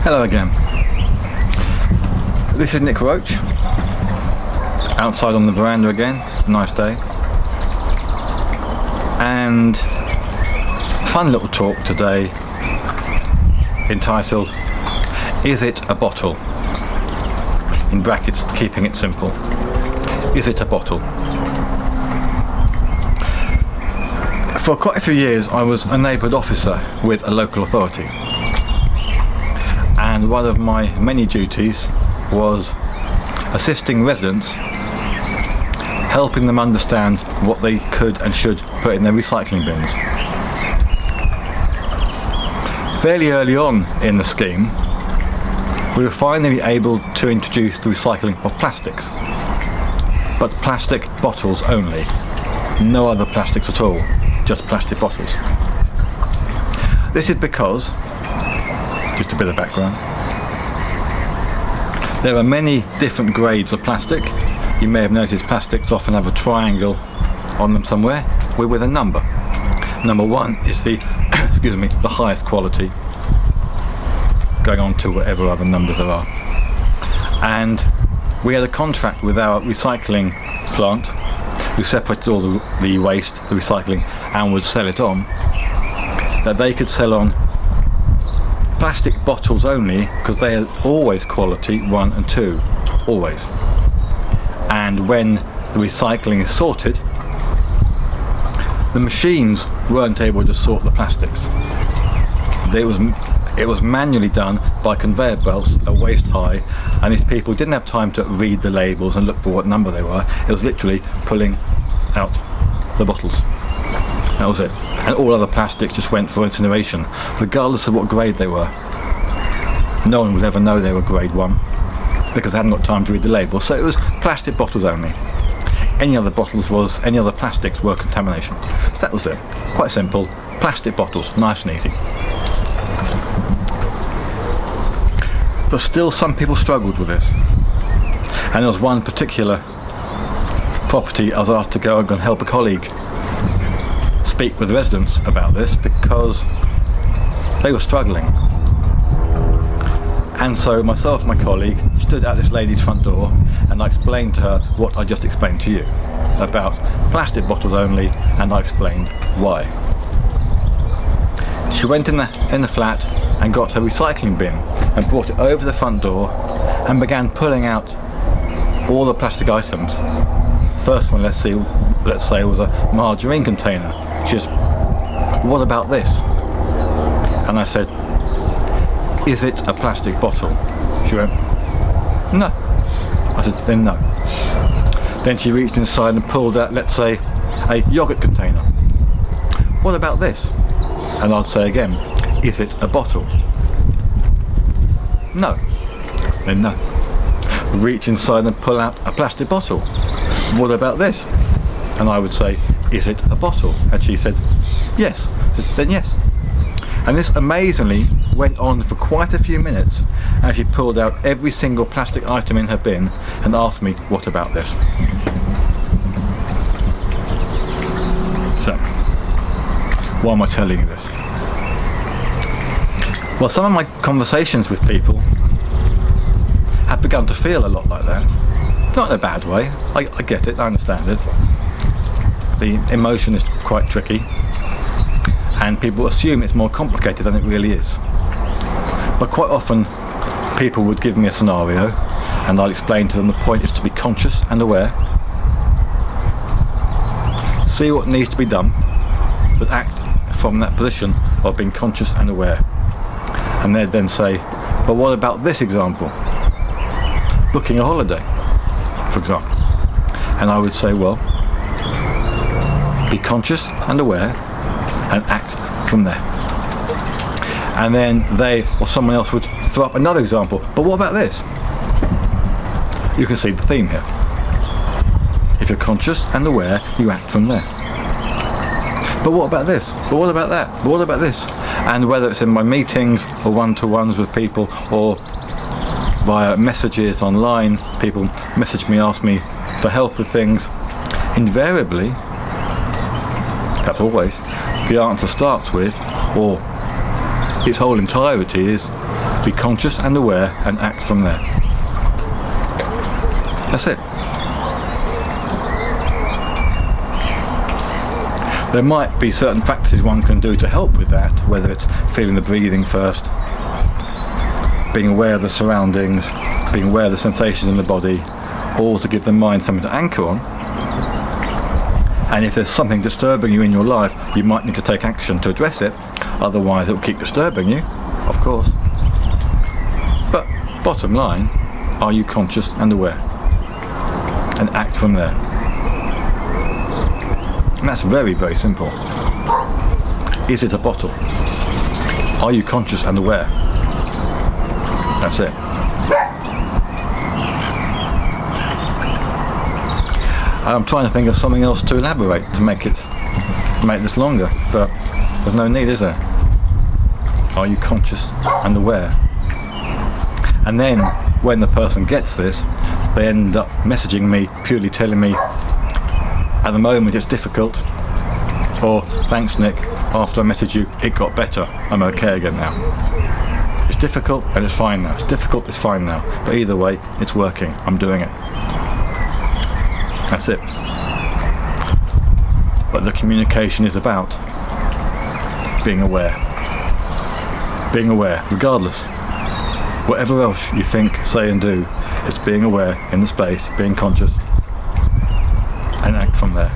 Hello again. This is Nick Roach, outside on the veranda again, nice day. And fun little talk today entitled, Is it a bottle? In brackets, keeping it simple. Is it a bottle? For quite a few years I was a neighbourhood officer with a local authority, and one of my many duties was assisting residents, helping them understand what they could and should put in their recycling bins. Fairly early on in the scheme, we were finally able to introduce the recycling of plastics, but plastic bottles only, no other plastics at all, just plastic bottles. This is because, just a bit of background, there are many different grades of plastic. You may have noticed plastics often have a triangle on them somewhere with a number. Number one is the the highest quality, going on to whatever other numbers there are. And we had a contract with our recycling plant, who separated all the waste, the recycling, and would sell it on, that they could sell on plastic bottles only, because they are always quality 1 and 2, always. And when the recycling is sorted, the machines weren't able to sort the plastics. It was manually done by conveyor belts at waist high, and these people didn't have time to read the labels and look for what number they were. It was literally pulling out the bottles. That was it. And all other plastics just went for incineration, regardless of what grade they were. No one would ever know they were grade 1, because they hadn't got time to read the labels. So it was plastic bottles only. Any other plastics were contamination. So that was it. Quite simple. Plastic bottles, nice and easy. But still some people struggled with this. And there was one particular property I was asked to go and help a colleague speak with residents about this, because they were struggling. And so myself and my colleague stood at this lady's front door, and I explained to her what I just explained to you about plastic bottles only, and I explained why. She went in the flat and got her recycling bin and brought it over the front door and began pulling out all the plastic items. First one, let's say, was a margarine container. She says, "What about this?" And I said, "Is it a plastic bottle?" She went, "No." I said, "Then no." Then she reached inside and pulled out, let's say, a yogurt container. "What about this?" And I'd say again, "Is it a bottle?" "No." Then no. Reach inside and pull out a plastic bottle. "What about this?" And I would say, "Is it a bottle?" And she said, "Yes." I said, "Then yes." And this amazingly went on for quite a few minutes, as she pulled out every single plastic item in her bin and asked me, "What about this?" So, why am I telling you this? Well, some of my conversations with people have begun to feel a lot like that. Not in a bad way. I get it, I understand it. The emotion is quite tricky, and people assume it's more complicated than it really is. But quite often people would give me a scenario, and I'll explain to them the point is to be conscious and aware, see what needs to be done, but act from that position of being conscious and aware. And they'd then say, "But what about this example? Booking a holiday, for example." And I would say, "Well, be conscious and aware and act from there." And then they or someone else would throw up another example. "But what about this?" You can see the theme here. If you're conscious and aware, you act from there. "But what about this? But what about that? But what about this?" And whether it's in my meetings or one-to-ones with people, or via messages online, people message me, ask me for help with things, invariably, perhaps always, the answer starts with, or its whole entirety is, Be conscious and aware and act from there. That's it. There might be certain practices one can do to help with that, whether it's feeling the breathing first, being aware of the surroundings, being aware of the sensations in the body, or to give the mind something to anchor on. And if there's something disturbing you in your life, you might need to take action to address it, otherwise it will keep disturbing you, of course. But bottom line, are you conscious and aware? And act from there. And that's very, very simple. Is it a bottle? Are you conscious and aware? That's it. I'm trying to think of something else to elaborate to make this longer, but there's no need, is there? Are you conscious and aware? And then when the person gets this, they end up messaging me, purely telling me, at the moment it's difficult, or thanks Nick, after I messaged you it got better, I'm okay again now. It's difficult and it's fine now. It's difficult, it's fine now. But either way, it's working. I'm doing it. That's it. But the communication is about being aware. Being aware, regardless. Whatever else you think, say and do, it's being aware in the space, being conscious, and act from there.